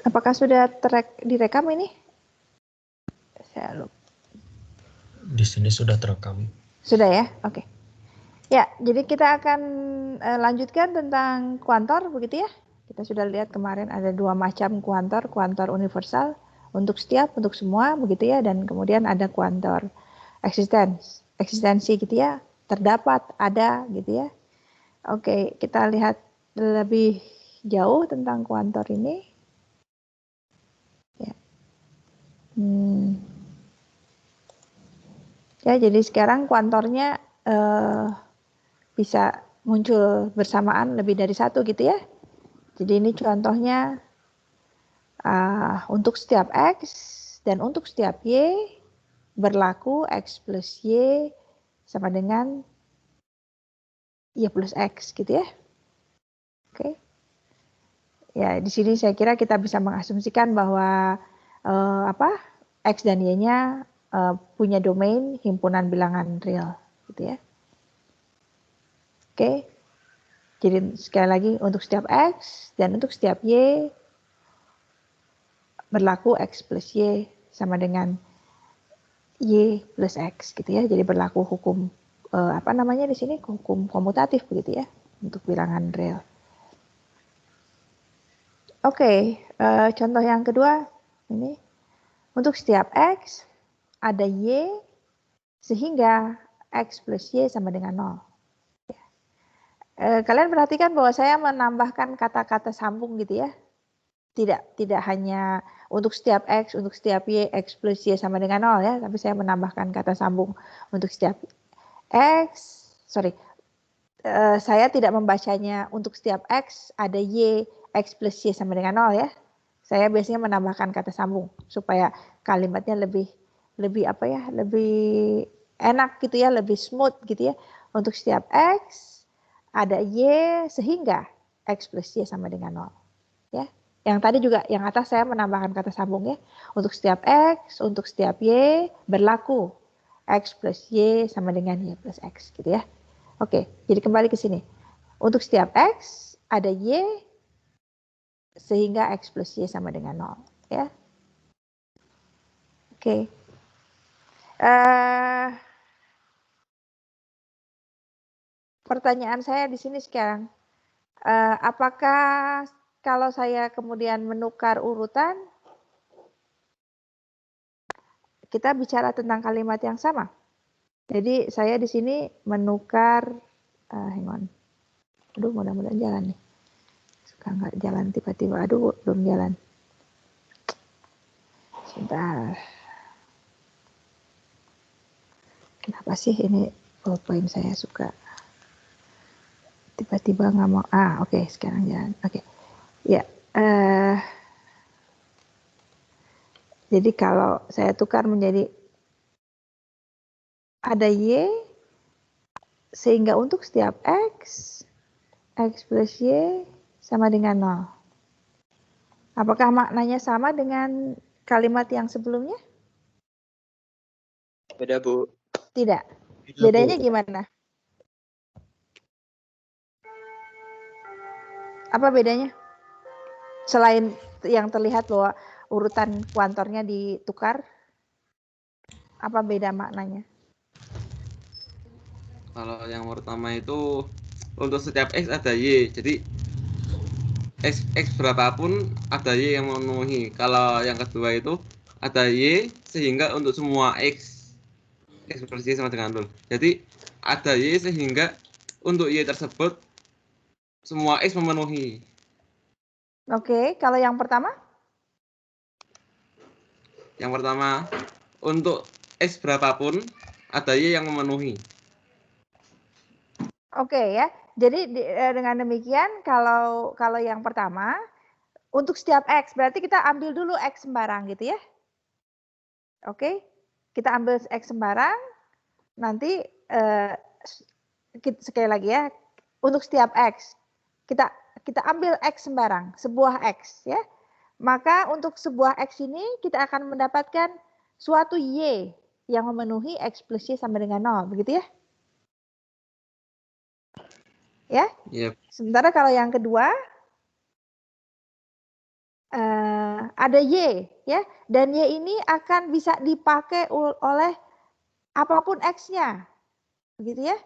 Apakah sudah direkam ini? Saya lupa. Di sini sudah terekam. Sudah ya? Oke. Ya, jadi kita akan lanjutkan tentang kuantor, begitu ya. Kita sudah lihat kemarin ada dua macam kuantor, kuantor universal untuk setiap, untuk semua, begitu ya. Dan kemudian ada kuantor eksistensi, gitu ya. Terdapat, ada, gitu ya. Oke, kita lihat lebih jauh tentang kuantor ini. Ya. Ya, jadi sekarang kuantornya bisa muncul bersamaan lebih dari satu gitu ya. Jadi ini contohnya untuk setiap X dan untuk setiap Y berlaku X plus Y sama dengan Y plus X gitu ya. Oke. Ya, di sini saya kira kita bisa mengasumsikan bahwa X dan Y-nya punya domain himpunan bilangan real gitu ya. Oke. Jadi sekali lagi untuk setiap X dan untuk setiap Y berlaku X plus Y sama dengan Y plus X gitu ya. Jadi berlaku hukum di sini hukum komutatif begitu ya untuk bilangan real. Oke, contoh yang kedua ini untuk setiap X ada Y sehingga X plus Y sama dengan 0. Kalian perhatikan bahwa saya menambahkan kata-kata sambung gitu ya. Tidak hanya untuk setiap X, untuk setiap Y, X plus Y sama dengan 0 ya. Tapi saya menambahkan kata sambung untuk setiap X. Saya tidak membacanya untuk setiap X ada Y, X plus Y sama dengan 0 ya. Saya biasanya menambahkan kata sambung supaya kalimatnya lebih enak gitu ya, lebih smooth gitu ya. Untuk setiap X ada Y sehingga X plus Y sama dengan 0. Ya. Yang tadi juga yang atas saya menambahkan kata sambung ya. Untuk setiap X, untuk setiap Y berlaku X plus Y sama dengan Y plus X gitu ya. Oke, jadi kembali ke sini. Untuk setiap X ada Y sehingga X plus Y sama dengan 0 ya. Oke. Pertanyaan saya di sini sekarang, apakah kalau saya kemudian menukar urutan, kita bicara tentang kalimat yang sama? Jadi saya di sini menukar, hang on, aduh mudah-mudahan jalan nih, suka nggak jalan tiba-tiba, aduh belum jalan, sebentar, kenapa sih ini PowerPoint saya suka tiba-tiba nggak mau, oke, sekarang jalan, oke. Ya, jadi kalau saya tukar menjadi ada Y sehingga untuk setiap X plus Y sama dengan 0. Apakah maknanya sama dengan kalimat yang sebelumnya? Beda, Bu. Tidak. Bedanya gimana? Apa bedanya? Selain yang terlihat bahwa urutan kuantornya ditukar, apa beda maknanya? Kalau yang pertama itu untuk setiap X ada Y, jadi X berapapun ada Y yang memenuhi. Kalau yang kedua itu ada Y sehingga untuk semua X plus Y sama dengan 0. Jadi ada Y sehingga untuk Y tersebut semua X memenuhi. Oke, kalau yang pertama? Yang pertama, untuk X berapapun ada Y yang memenuhi. Oke ya, jadi dengan demikian kalau yang pertama, untuk setiap X, berarti kita ambil dulu X sembarang gitu ya. Oke, kita ambil X sembarang, nanti sekali lagi ya, untuk setiap X, kita ambil X sembarang, sebuah X ya. Maka untuk sebuah X ini kita akan mendapatkan suatu Y yang memenuhi X plus Y sama dengan 0, begitu ya? Ya? Yep. Sementara kalau yang kedua, ada Y ya, dan Y ini akan bisa dipakai oleh apapun X-nya, begitu ya,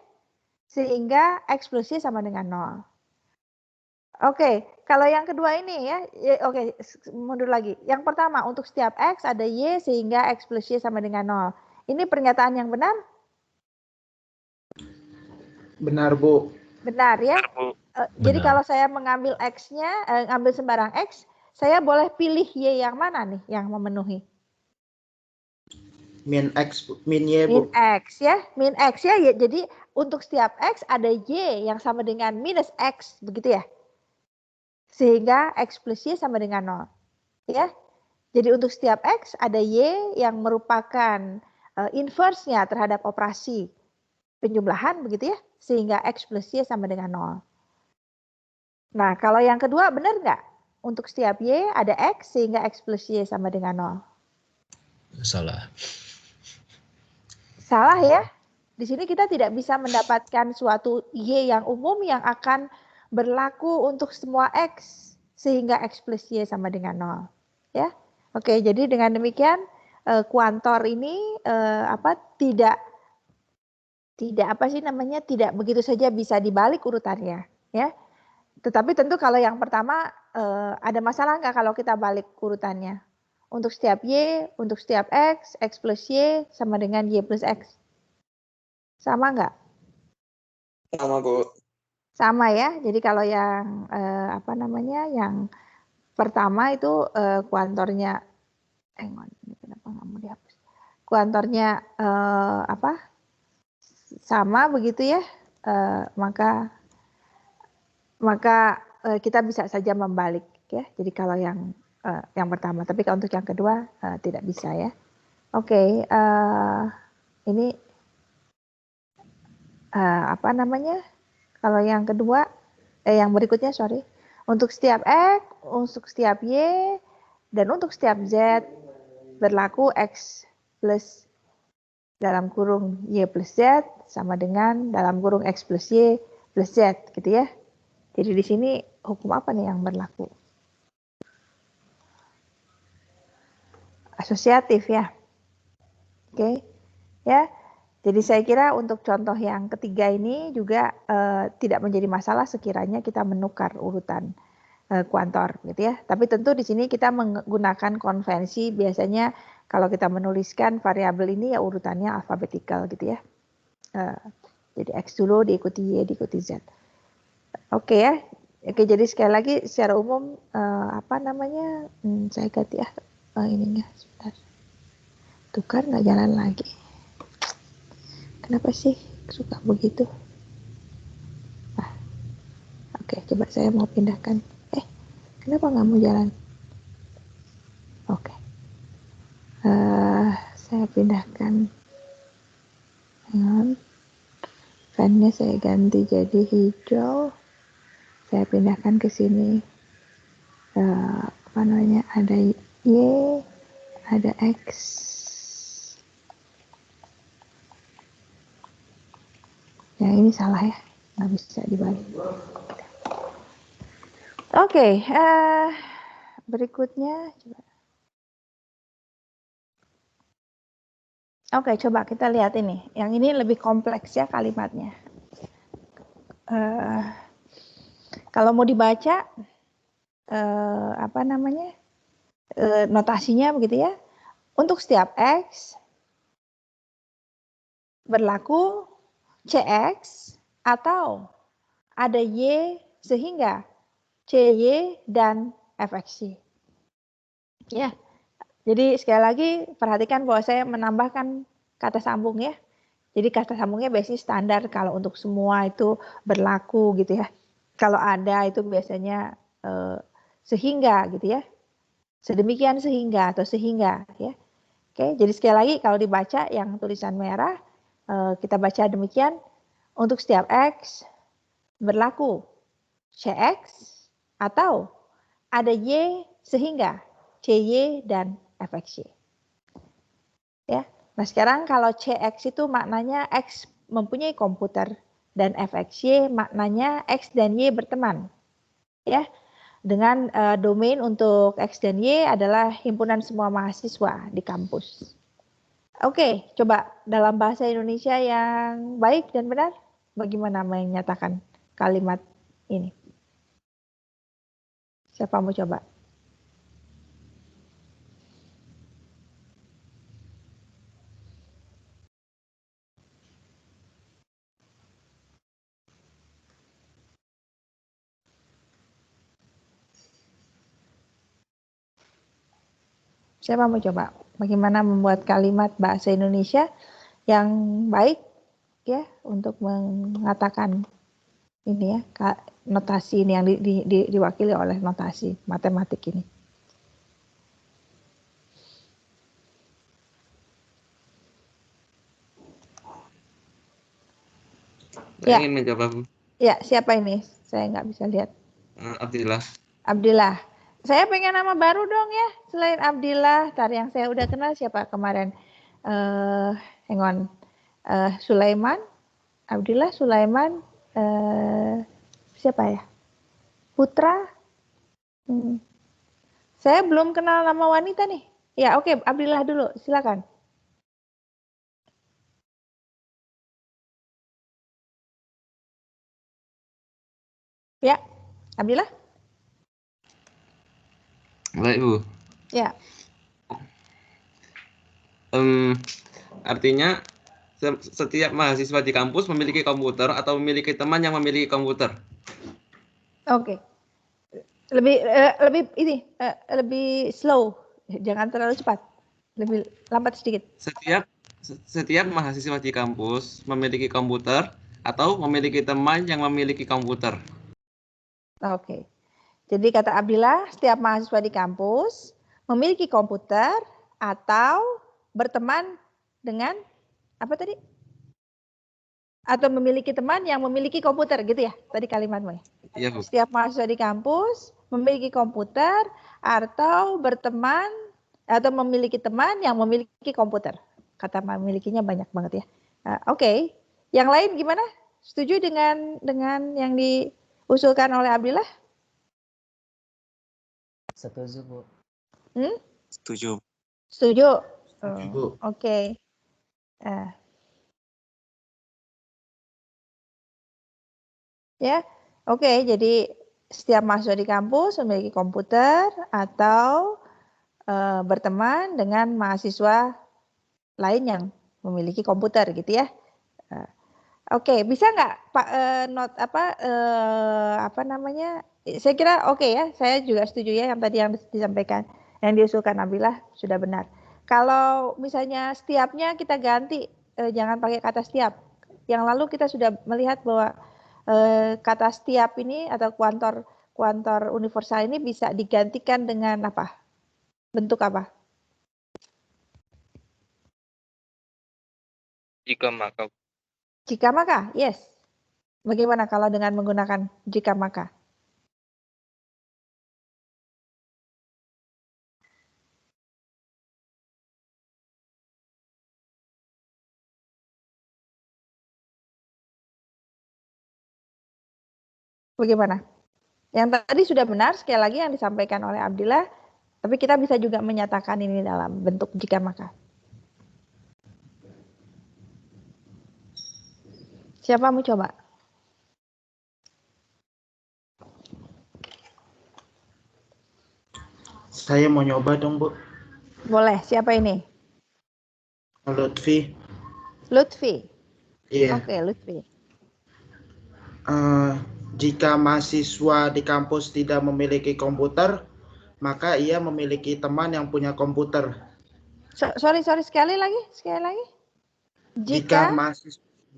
sehingga X plus Y sama dengan 0. Oke, kalau yang kedua ini ya, oke, mundur lagi. Yang pertama, untuk setiap X ada Y sehingga X plus Y sama dengan 0. Ini pernyataan yang benar? Benar, Bu. Benar ya. Jadi Benar. kalau saya mengambil X-nya, ngambil sembarang X, saya boleh pilih Y yang mana nih yang memenuhi? Min X, min Y, Min Bu. X ya, min X ya. Jadi untuk setiap X ada Y yang sama dengan minus X, begitu ya. Sehingga X plus Y sama dengan 0. Ya. Jadi untuk setiap X ada Y yang merupakan inverse-nya terhadap operasi penjumlahan, begitu ya. Sehingga X plus Y sama dengan 0. Nah, kalau yang kedua benar nggak? Untuk setiap Y ada X sehingga X plus Y sama dengan 0. Salah. Salah ya. Di sini kita tidak bisa mendapatkan suatu Y yang umum yang akan berlaku untuk semua X sehingga X plus Y sama dengan 0. Ya. Oke, jadi dengan demikian kuantor ini tidak begitu saja bisa dibalik urutannya, ya. Tetapi tentu kalau yang pertama ada masalah nggak kalau kita balik urutannya? Untuk setiap Y, untuk setiap X, X plus Y sama dengan Y plus X. Sama nggak? Sama, Bu. Sama ya. Jadi kalau yang yang pertama itu kuantornya, ini kenapa nggak mau dihapus? Kuantornya sama begitu ya, maka kita bisa saja membalik ya. Jadi kalau yang pertama, tapi kalau untuk yang kedua tidak bisa ya. Oke, ini kalau yang kedua, yang berikutnya untuk setiap X, untuk setiap Y, dan untuk setiap Z berlaku X plus dalam kurung Y plus Z sama dengan dalam kurung X plus Y plus Z, gitu ya. Jadi di sini hukum apa nih yang berlaku? Asosiatif ya. Oke. Ya. Jadi saya kira untuk contoh yang ketiga ini juga tidak menjadi masalah sekiranya kita menukar urutan kuantor gitu ya. Tapi tentu di sini kita menggunakan konvensi, biasanya kalau kita menuliskan variabel ini ya urutannya alfabetikal gitu ya. Jadi X dulu diikuti Y diikuti Z. Oke ya. Oke, jadi sekali lagi secara umum saya ganti ya ininya sebentar. Tukar nggak jalan lagi. Kenapa sih suka begitu? Oke, coba saya mau pindahkan. Kenapa nggak mau jalan? Oke. Saya pindahkan. Fan-nya saya ganti jadi hijau. Saya pindahkan ke sini. Ada Y, ada X. Ya ini salah ya, nggak bisa dibalik. Oke, berikutnya coba. Oke, coba kita lihat ini. Yang ini lebih kompleks ya kalimatnya. Kalau mau dibaca, notasinya begitu ya. Untuk setiap X berlaku CX atau ada Y sehingga CY dan FXY. Ya, jadi sekali lagi perhatikan bahwa saya menambahkan kata sambung ya. Jadi kata sambungnya biasanya standar kalau untuk semua itu berlaku gitu ya. Kalau ada itu biasanya sehingga gitu ya. Sedemikian sehingga atau sehingga ya. Oke, jadi sekali lagi kalau dibaca yang tulisan merah kita baca demikian, untuk setiap X berlaku CX atau ada Y sehingga CY dan FXY. Ya. Nah, sekarang kalau CX itu maknanya X mempunyai komputer dan FXY maknanya X dan Y berteman. Ya. dengan domain untuk X dan Y adalah himpunan semua mahasiswa di kampus. Oke, coba dalam bahasa Indonesia yang baik dan benar, bagaimana menyatakan kalimat ini? Siapa mau coba? Siapa mau coba? Bagaimana membuat kalimat bahasa Indonesia yang baik ya untuk mengatakan ini ya notasi ini yang diwakili oleh notasi matematik ini. Saya ingin mencoba, Bu. Ya, siapa ini? Saya nggak bisa lihat. Abdillah. Abdillah. Saya pengen nama baru dong ya, selain Abdillah. Tadi yang saya udah kenal siapa kemarin? Hang on. Sulaiman, Abdillah, Sulaiman, siapa ya? Putra. Saya belum kenal nama wanita nih. Ya oke, Abdillah dulu, silakan. Ya, Abdillah. Baik, Bu. Ya. Artinya setiap mahasiswa di kampus memiliki komputer atau memiliki teman yang memiliki komputer. Oke. Lebih slow. Jangan terlalu cepat. Lebih lambat sedikit. Setiap mahasiswa di kampus memiliki komputer atau memiliki teman yang memiliki komputer. Oke. Jadi kata Abdillah, setiap mahasiswa di kampus memiliki komputer atau berteman dengan apa tadi? Atau memiliki teman yang memiliki komputer gitu ya? Tadi kalimatnya. Iya, Bu. Setiap mahasiswa di kampus memiliki komputer atau berteman atau memiliki teman yang memiliki komputer. Kata memilikinya banyak banget ya. Oke. Yang lain gimana? Setuju dengan yang diusulkan oleh Abdillah? Setuju, Bu. Setuju. Setuju. Setuju, Bu. Oke. Ya, oke. Jadi setiap mahasiswa di kampus memiliki komputer atau berteman dengan mahasiswa lain yang memiliki komputer, gitu ya. Oke, bisa nggak Pak apa namanya? Saya kira oke ya. Saya juga setuju ya yang tadi yang disampaikan, yang diusulkan Abdillah sudah benar. Kalau misalnya setiapnya kita ganti, jangan pakai kata setiap. Yang lalu kita sudah melihat bahwa kata setiap ini atau kuantor universal ini bisa digantikan dengan apa? Bentuk apa? Jika maka. Jika maka, yes. Bagaimana kalau dengan menggunakan jika maka? Bagaimana? Yang tadi sudah benar sekali lagi yang disampaikan oleh Abdillah, tapi kita bisa juga menyatakan ini dalam bentuk jika maka. Siapa mau coba? Saya mau nyoba dong, Bu. Boleh, siapa ini? Lutfi. Lutfi. Iya. Oke, Lutfi. Jika mahasiswa di kampus tidak memiliki komputer, maka ia memiliki teman yang punya komputer. Sorry, sekali lagi.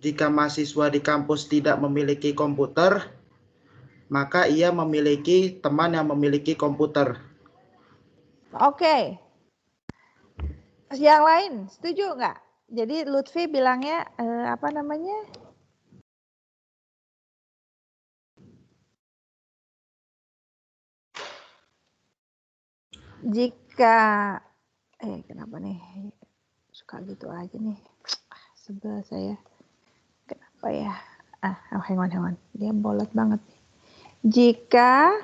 Jika mahasiswa di kampus tidak memiliki komputer, maka ia memiliki teman yang memiliki komputer. Oke. Yang lain, setuju nggak? Jadi Lutfi bilangnya apa namanya? Jika kenapa nih? Suka gitu aja nih. Sebel saya. Kenapa ya? Hang on. Dia bolot banget. Jika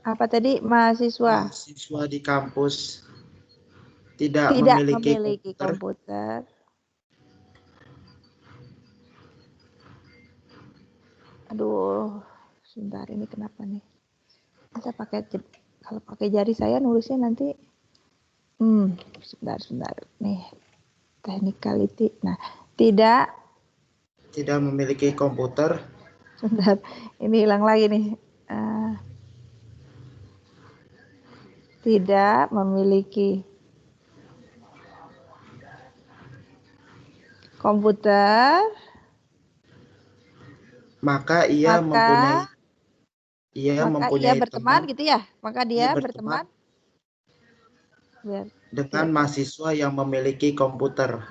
Apa tadi? Mahasiswa Mahasiswa di kampus tidak tidak memiliki memiliki komputer. komputer. Aduh, sebentar ini kenapa nih? Saya pakai kalau pakai jari saya nulisnya nanti. Sebentar. Nih, technicality. Nah, tidak memiliki komputer. Sebentar, ini hilang lagi nih. Tidak memiliki komputer, Maka ia mempunyai berteman teman. gitu ya. Maka dia berteman berteman dengan mahasiswa yang memiliki komputer.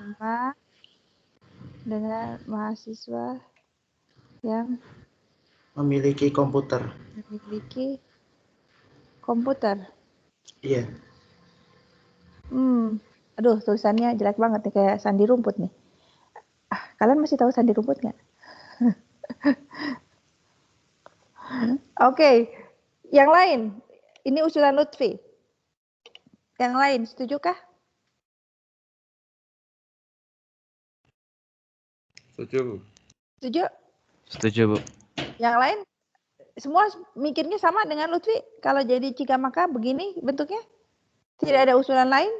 Dengan mahasiswa yang Memiliki komputer. Iya. Aduh, tulisannya jelek banget nih, kayak sandi rumput nih. Kalian masih tahu sandi rumput nggak? Oke, yang lain. Ini usulan Lutfi. Yang lain, setujukah? Setuju? Setuju, Bu. Yang lain, semua mikirnya sama dengan Lutfi. Kalau jadi Cikamaka begini bentuknya? Tidak ada usulan lain?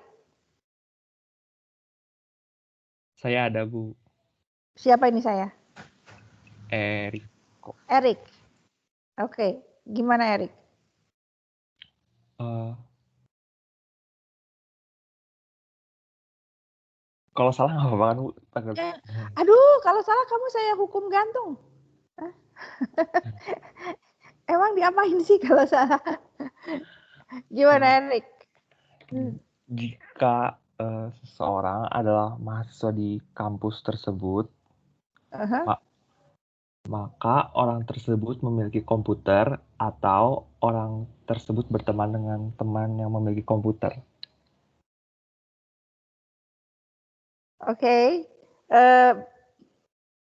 Saya ada, Bu. Siapa ini saya? Erik. Oke, gimana Erik? Kalau salah nggak apa-apa kan, Bu? Aduh, kalau salah kamu saya hukum gantung. Emang diapain sih kalau salah? Gimana Erik? Jika seseorang adalah mahasiswa di kampus tersebut, maka orang tersebut memiliki komputer atau orang tersebut berteman dengan teman yang memiliki komputer. Oke.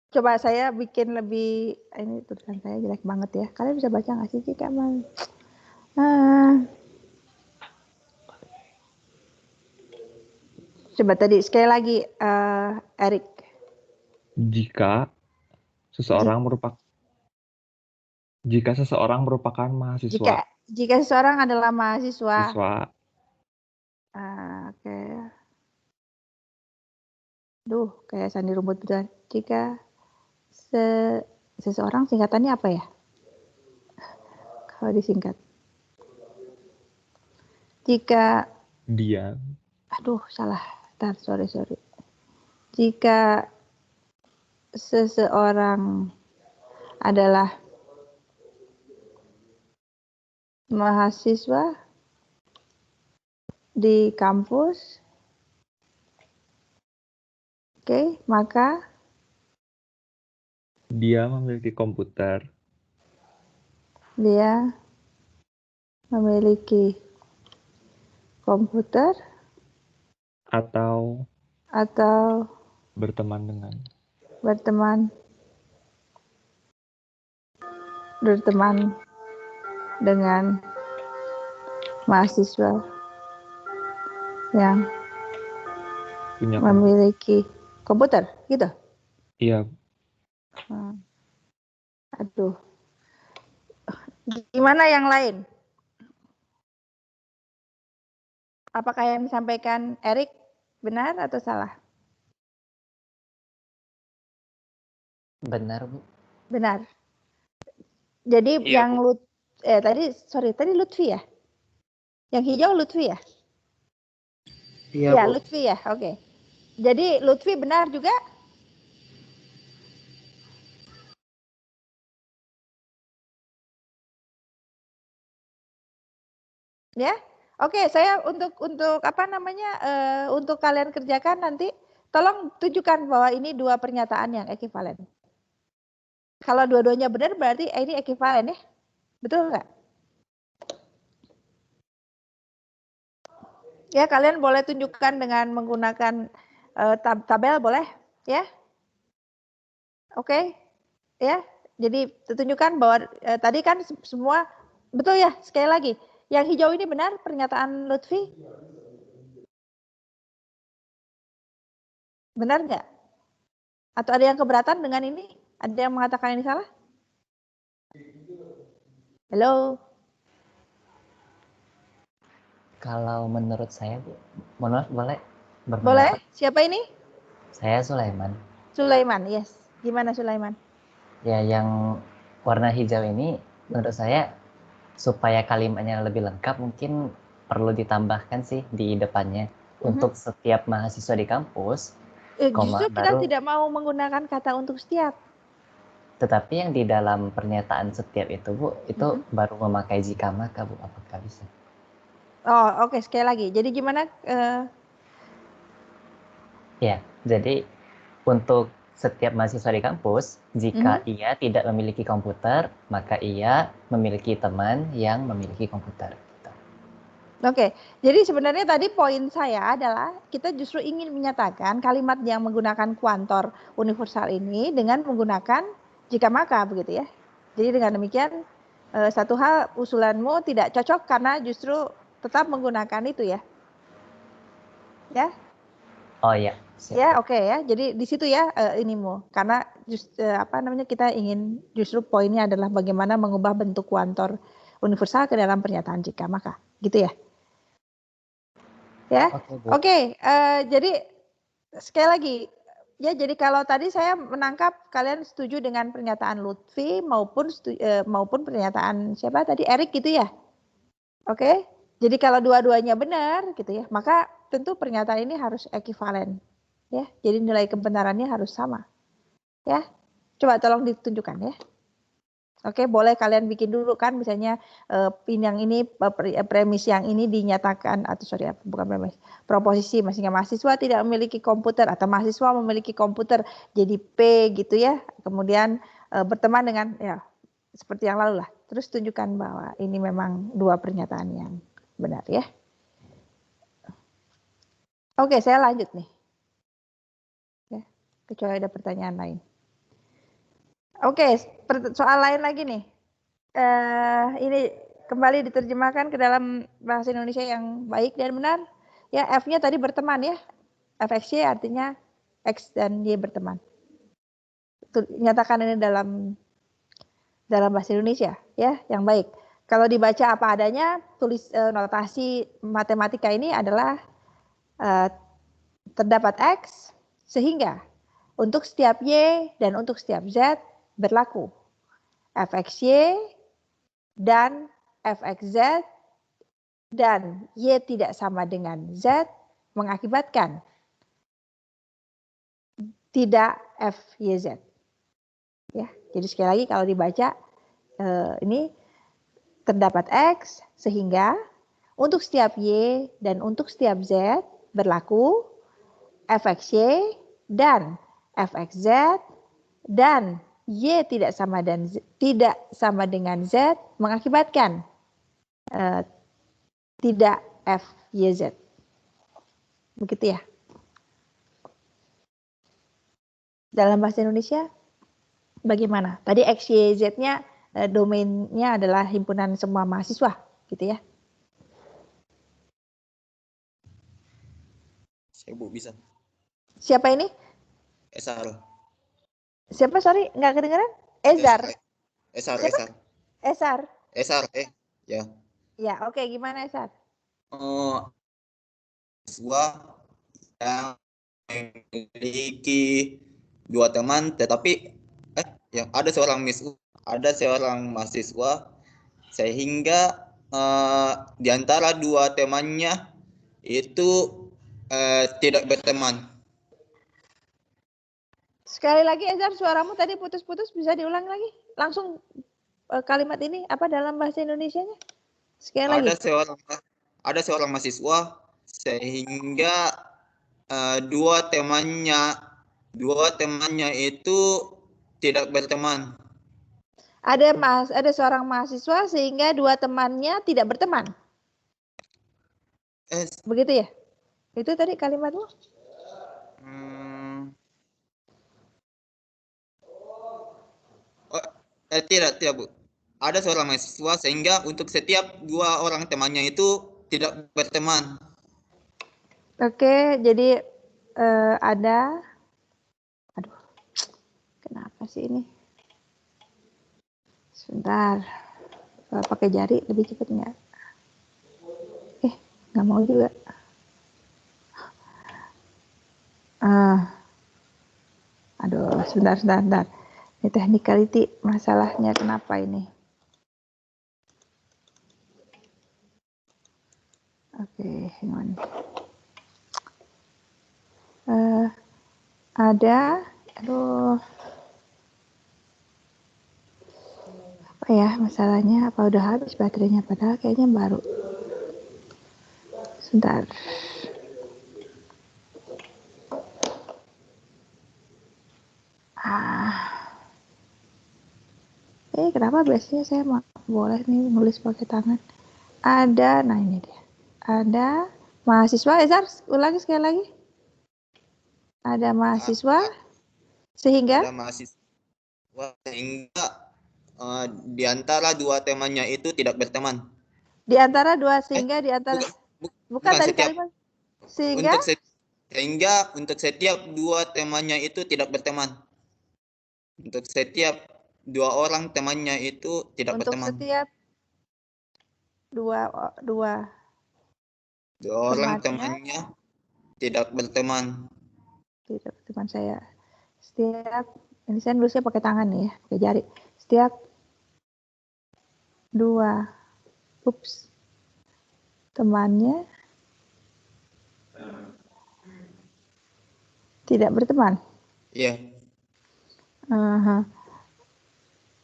Coba saya bikin lebih, ini tulisan saya jelek banget ya. Kalian bisa baca nggak sih Cika? Coba tadi sekali lagi, Erik. Jika seseorang merupakan mahasiswa. Jika seseorang adalah mahasiswa. Oke. Duh, kayak sandi rumput betul. Jika seseorang, singkatannya apa ya? Kalau disingkat. Jika dia. Aduh, salah. Sorry. Jika seseorang adalah mahasiswa di kampus, oke, maka dia memiliki komputer. Atau berteman dengan mahasiswa yang memiliki komputer, gitu? Iya. Aduh. Gimana yang lain? Apakah yang disampaikan Erik benar atau salah? Benar, Bu. Benar. Jadi iya, yang tadi Lutfi ya? Yang hijau Lutfi ya? Iya, Bu. Lutfi ya, oke. Jadi Lutfi benar juga? Ya, oke. Saya untuk apa namanya? Untuk kalian kerjakan nanti, tolong tunjukkan bahwa ini dua pernyataan yang ekivalen. Kalau dua-duanya benar berarti ini ekivalen ya, betul nggak? Ya, kalian boleh tunjukkan dengan menggunakan tabel, boleh ya? Oke, ya. Jadi tunjukkan bahwa tadi kan semua Betul ya, sekali lagi. Yang hijau ini benar pernyataan Lutfi? Benar nggak? Atau ada yang keberatan dengan ini? Ada yang mengatakan ini salah? Halo? Kalau menurut saya, Bu, mohon maaf, boleh Boleh? berpendapat? Siapa ini? Saya Sulaiman. Sulaiman, yes. Gimana Sulaiman? Ya, yang warna hijau ini menurut saya supaya kalimatnya lebih lengkap mungkin perlu ditambahkan sih di depannya. Untuk setiap mahasiswa di kampus, Justru kita baru, tidak mau menggunakan kata untuk setiap. tetapi yang di dalam pernyataan setiap itu, Bu, itu baru memakai jika maka, Bu, apakah bisa? Oh, oke, sekali lagi. Jadi gimana? Ya, jadi untuk setiap mahasiswa di kampus, jika ia tidak memiliki komputer, maka ia memiliki teman yang memiliki komputer. Oke, jadi sebenarnya tadi poin saya adalah kita justru ingin menyatakan kalimat yang menggunakan kuantor universal ini dengan menggunakan jika maka, begitu ya. Jadi dengan demikian satu hal usulanmu tidak cocok karena justru tetap menggunakan itu ya. Ya. Oh iya. Siap. Ya, oke ya. Jadi di situ ya inimu. Karena kita ingin justru poinnya adalah bagaimana mengubah bentuk kuantor universal ke dalam pernyataan jika maka, gitu ya. Ya, oke. Jadi sekali lagi, ya jadi kalau tadi saya menangkap kalian setuju dengan pernyataan Lutfi maupun pernyataan siapa tadi Erik gitu ya. Oke, jadi kalau dua-duanya benar gitu ya, maka tentu pernyataan ini harus ekivalen, ya. Jadi nilai kebenarannya harus sama, ya. Coba tolong ditunjukkan ya. Oke, boleh kalian bikin dulu kan, misalnya yang ini premis yang ini dinyatakan bukan premis, proposisi maksudnya mahasiswa tidak memiliki komputer atau mahasiswa memiliki komputer jadi P gitu ya. Kemudian berteman dengan ya seperti yang lalu lah. Terus tunjukkan bahwa ini memang dua pernyataan yang benar ya. Oke, saya lanjut nih. Ya, kecuali ada pertanyaan lain. Oke, soal lain lagi nih. Ini kembali diterjemahkan ke dalam bahasa Indonesia yang baik dan benar. Ya, F-nya tadi berteman ya. FXY artinya X dan Y berteman. Nyatakan ini dalam bahasa Indonesia ya, yang baik. Kalau dibaca apa adanya, tulis notasi matematika ini adalah terdapat X sehingga untuk setiap Y dan untuk setiap Z berlaku FXY dan FXZ dan Y tidak sama dengan Z mengakibatkan tidak FYZ. Ya, jadi sekali lagi kalau dibaca ini terdapat X sehingga untuk setiap Y dan untuk setiap Z berlaku FXY dan FXZ dan Y tidak sama dengan Z mengakibatkan tidak FYZ. Begitu ya. Dalam bahasa Indonesia bagaimana? Tadi XYZ-nya domainnya adalah himpunan semua mahasiswa, gitu ya. Saya Bu bisa. Siapa ini? Esar. Siapa, sorry, nggak kedengeran? Ezar. Esar. Esar. Ya. Ya, oke, gimana Esar? Siswa yang memiliki dua teman, tetapi yang ada seorang mahasiswa sehingga di antara dua temannya itu tidak berteman. Sekali lagi Ezar, suaramu tadi putus-putus, bisa diulang lagi? Langsung kalimat ini apa dalam bahasa Indonesianya? Sekali lagi. Ada seorang mahasiswa sehingga dua temannya itu tidak berteman. Ada seorang mahasiswa sehingga dua temannya tidak berteman. Begitu ya? Itu tadi kalimatmu? Tidak Bu. ada seorang mahasiswa sehingga untuk setiap dua orang temannya itu tidak berteman. Oke, jadi ada, aduh, kenapa sih ini? Sebentar, kalau pakai jari lebih cepat nggak? Nggak mau juga. Aduh, sebentar. Ini technicality, masalahnya kenapa ini? Oke, hang on. Ada, aduh, apa ya masalahnya? Apa udah habis baterainya? Padahal kayaknya baru. Sebentar. Kenapa biasanya saya boleh nih nulis pakai tangan? Ada, nah ini dia. Ada mahasiswa, Ezar, ulangi sekali lagi. Ada mahasiswa, sehingga? Ada mahasiswa sehingga di antara dua temannya itu tidak berteman. Di antara dua, sehingga di antara... Bukan tadi setiap, kalimat. Sehingga? Sehingga untuk setiap dua temannya itu tidak berteman. Untuk setiap dua orang temannya itu tidak berteman. Untuk setiap dua orang temannya tidak berteman. Tidak berteman saya. Setiap, ini saya nulisnya pakai tangan nih ya, pakai jari. Setiap dua temannya tidak berteman. Iya.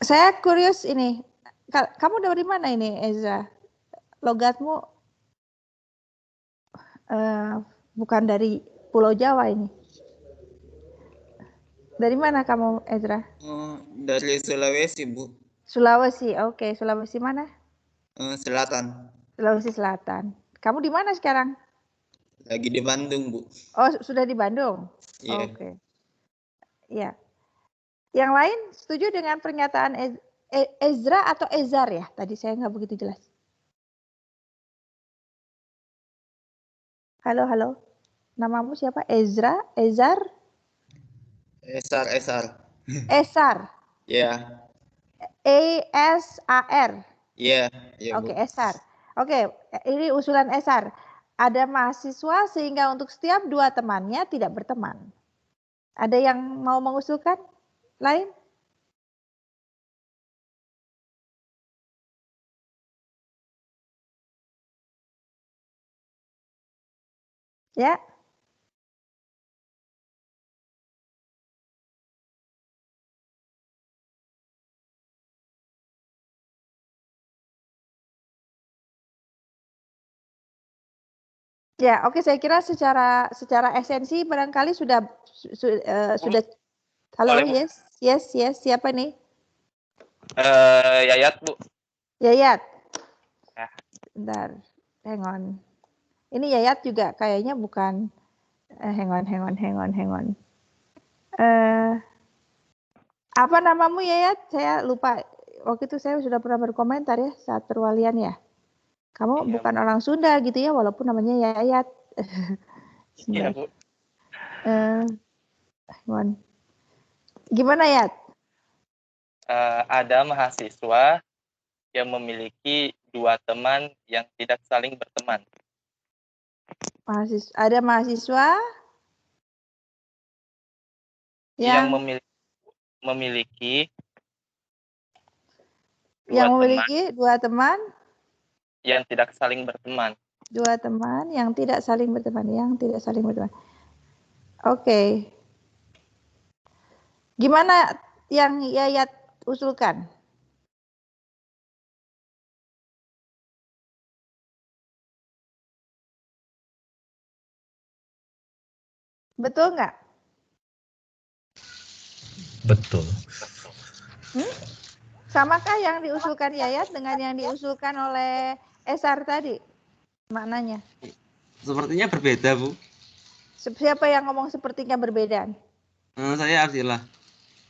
Saya curious ini. Kamu dari mana ini, Ezra? Logatmu bukan dari Pulau Jawa ini. Dari mana kamu, Ezra? Dari Sulawesi, Bu. Sulawesi, oke. Sulawesi mana? Selatan. Sulawesi Selatan. Kamu di mana sekarang? Lagi di Bandung, Bu. Oh, sudah di Bandung? Iya. Oke. Ya. Yang lain setuju dengan pernyataan Ezra atau Ezar ya? Tadi saya nggak begitu jelas. Halo. Namamu siapa? Ezra? Ezar? Esar. Esar. Iya. ESAR. Iya, Oke, Bu. Esar. Oke, ini usulan Esar. Ada mahasiswa sehingga untuk setiap dua temannya tidak berteman. Ada yang mau mengusulkan? Lain? Ya. Ya, oke, saya kira secara esensi barangkali sudah halo. Boleh, yes, siapa nih? Yayat, Bu. Yayat. Ya. Bentar, hang on. Ini Yayat juga kayaknya bukan hang on. Apa namamu Yayat? Saya lupa. Waktu itu saya sudah pernah berkomentar ya saat perwalian ya. Kamu bukan orang Sunda gitu ya, walaupun namanya Yayat. Iya, Bu. Gimana Yat? Ada mahasiswa yang memiliki dua teman yang tidak saling berteman. Ada mahasiswa yang memiliki dua teman yang tidak saling berteman. Dua teman yang tidak saling berteman. Oke. Gimana yang Yayat usulkan? Betul nggak? Betul. Samakah yang diusulkan Yayat dengan yang diusulkan oleh Esar tadi? Maknanya? Sepertinya berbeda, Bu. Siapa yang ngomong sepertinya berbeda? Saya Abdillah.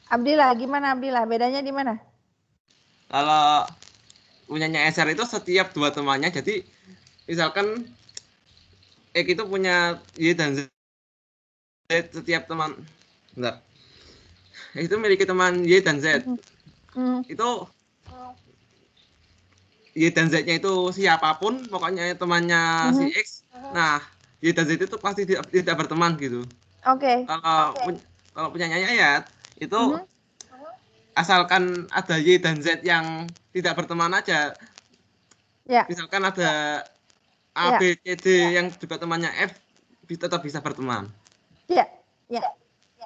Abdillah, gimana Abdillah? Bedanya di mana? Kalau punyanya SR itu setiap dua temannya, jadi misalkan X itu punya Y dan Z, setiap teman, bentar, itu miliki teman Y dan Z, itu Y dan Z-nya itu siapapun, pokoknya temannya si X, nah Y dan Z itu pasti tidak berteman gitu. Oke. Kalau punyanya Yayat, itu asalkan ada Y dan Z yang tidak berteman aja. Ya. Misalkan ada A, Ya. B, C, D yang juga temannya F, tetap bisa berteman. Iya, ya.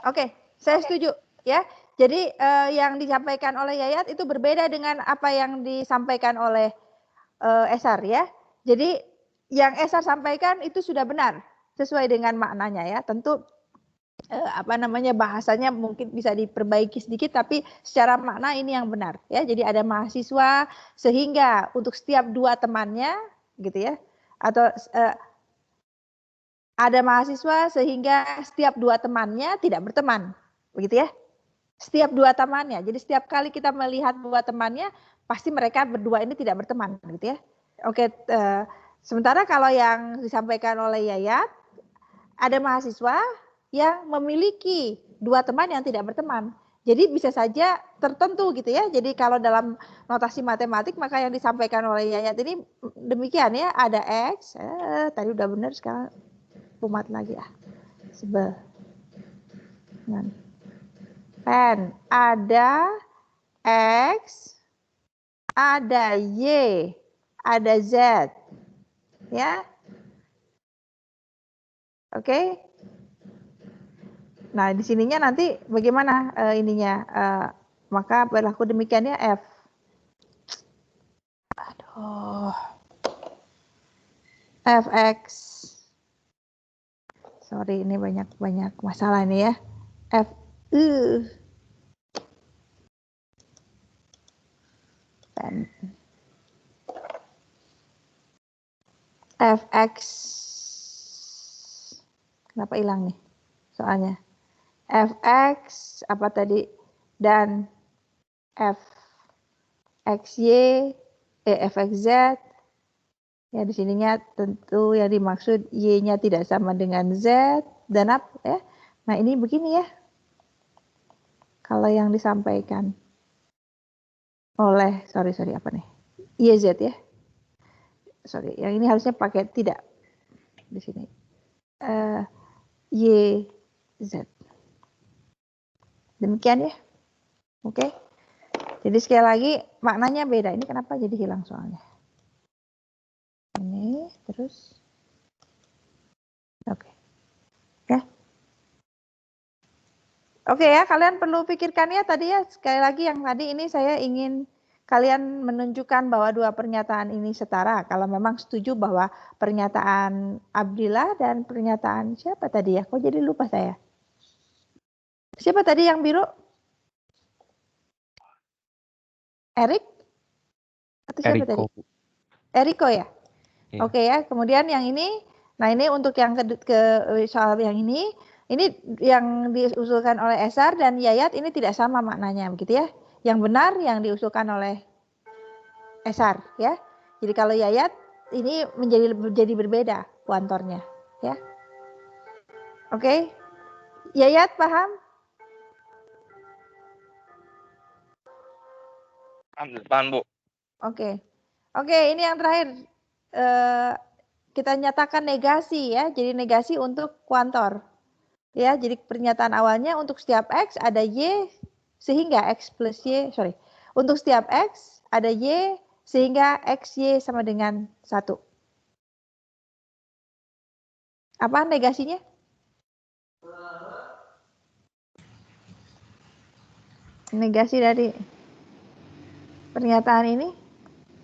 Oke, saya setuju ya. Jadi yang disampaikan oleh Yayat itu berbeda dengan apa yang disampaikan oleh Esar ya. Jadi yang Esar sampaikan itu sudah benar sesuai dengan maknanya ya. Tentu bahasanya mungkin bisa diperbaiki sedikit, tapi secara makna ini yang benar ya. Jadi ada mahasiswa sehingga untuk setiap dua temannya gitu ya, atau ada mahasiswa sehingga setiap dua temannya tidak berteman, begitu ya. Setiap dua temannya, jadi setiap kali kita melihat dua temannya, pasti mereka berdua ini tidak berteman, gitu ya. Oke, sementara kalau yang disampaikan oleh Yayat, ada mahasiswa yang memiliki dua teman yang tidak berteman. Jadi bisa saja tertentu gitu ya. Jadi kalau dalam notasi matematik maka yang disampaikan oleh Yayat ini demikian ya. Ada X, tadi udah benar sekarang kumat lagi ya. Sebel. Pen. Ada X, ada Y, ada Z. Ya. Oke. Nah, di sininya nanti bagaimana ininya? Maka berlaku demikiannya F. Aduh. Fx. Sorry, ini banyak masalah ini ya. F. Fx. Kenapa hilang nih soalnya? Fx apa tadi? Dan Fxy, Fxz. Ya di sininya tentu yang dimaksud Y-nya tidak sama dengan Z dan apa ya. Nah ini begini ya. Kalau yang disampaikan oleh, sorry apa nih? YZ ya. Sorry, yang ini harusnya pakai tidak di sini. YZ. Demikian ya. Oke. Jadi sekali lagi maknanya beda. Ini kenapa jadi hilang soalnya? Ini terus. Oke. Ya. Oke ya, kalian perlu pikirkan ya tadi ya. Sekali lagi yang tadi ini saya ingin kalian menunjukkan bahwa dua pernyataan ini setara. Kalau memang setuju bahwa pernyataan Abdillah dan pernyataan siapa tadi ya? Kok jadi lupa saya? Siapa tadi yang biru? Erik? Atau siapa Eriko. tadi? Eriko ya? Iya. Oke ya, kemudian yang ini, nah ini untuk yang ke soal yang ini yang diusulkan oleh Esar dan Yayat ini tidak sama maknanya, begitu ya. Yang benar yang diusulkan oleh Esar ya. Jadi kalau Yayat ini menjadi berbeda kuantornya ya. Oke. Yayat paham? Paham, Bu. Oke. Oke, ini yang terakhir. Kita nyatakan negasi ya. Jadi negasi untuk kuantor. Ya, jadi pernyataan awalnya untuk setiap X ada Y sehingga X plus Y, sorry. Untuk setiap X ada Y sehingga XY sama dengan 1. Apa negasinya? Negasi dari pernyataan ini?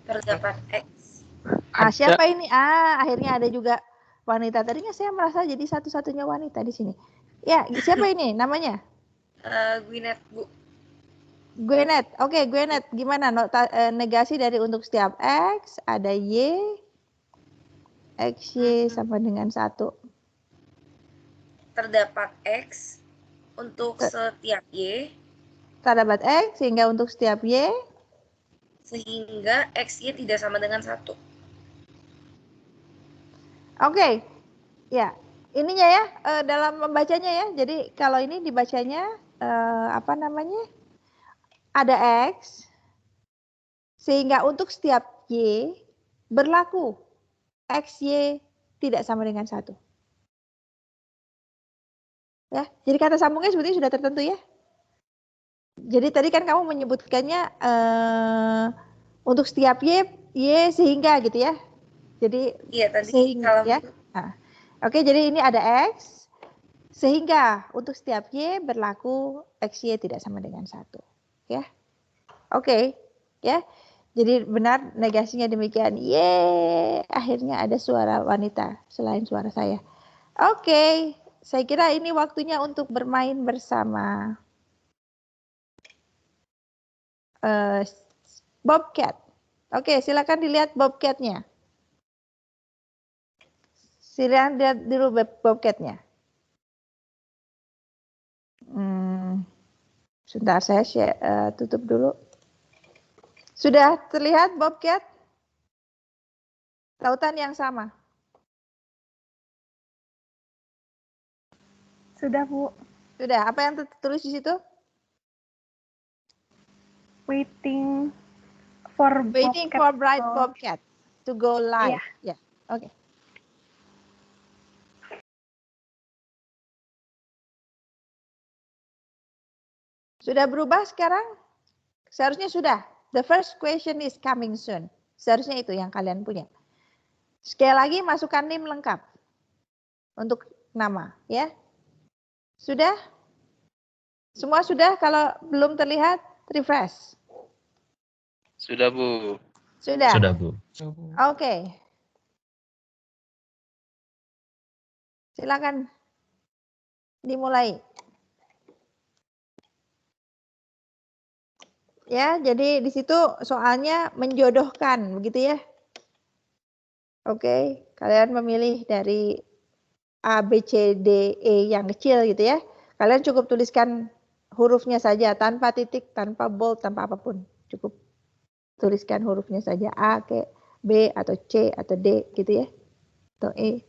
Terdapat X. Siapa ini? Akhirnya ada juga wanita. Tadinya saya merasa jadi satu-satunya wanita di sini. Ya, siapa ini namanya? Gwyneth, Bu. Gwyneth. Oke, Gwyneth. Gimana negasi dari untuk setiap X ada Y. XY sama dengan 1. Terdapat X untuk setiap Y. Terdapat X sehingga untuk setiap Y. sehingga X-Y tidak sama dengan 1. Oke, ya ininya ya dalam membacanya ya. Jadi kalau ini dibacanya apa namanya? Ada X, sehingga untuk setiap Y berlaku XY tidak sama dengan 1. Ya, jadi kata sambungnya sebetulnya sudah tertentu ya. Jadi tadi kan kamu menyebutkannya untuk setiap Y sehingga gitu ya. Jadi Iya, tadi sehingga salah. ya. Nah, oke, jadi ini ada X sehingga untuk setiap Y berlaku XY tidak sama dengan 1. Ya. Oke, ya. Jadi benar negasinya demikian. Yeay, akhirnya ada suara wanita selain suara saya. Oke, saya kira ini waktunya untuk bermain bersama Bobcat. Oke, silakan dilihat Bobcatnya. Silakan lihat dulu Bobcatnya. Sebentar saya tutup dulu. Sudah terlihat Bobcat? Tautan yang sama. Sudah, Bu. Sudah. Apa yang tertulis di situ? Waiting for bright Bobcat to go live. Ya, oke. Sudah berubah sekarang? Seharusnya sudah. The first question is coming soon. Seharusnya itu yang kalian punya. Sekali lagi masukkan NIM lengkap untuk nama, ya. Sudah? Semua sudah? Kalau belum terlihat, refresh. Sudah, Bu. Sudah? Sudah, Bu. Oke. Silakan dimulai. Ya, jadi di situ soalnya menjodohkan, begitu ya. Oke, kalian memilih dari A, B, C, D, E yang kecil gitu ya. Kalian cukup tuliskan hurufnya saja, tanpa titik, tanpa bold, tanpa apapun. Cukup tuliskan hurufnya saja, A, ke B, atau C, atau D gitu ya. Atau E.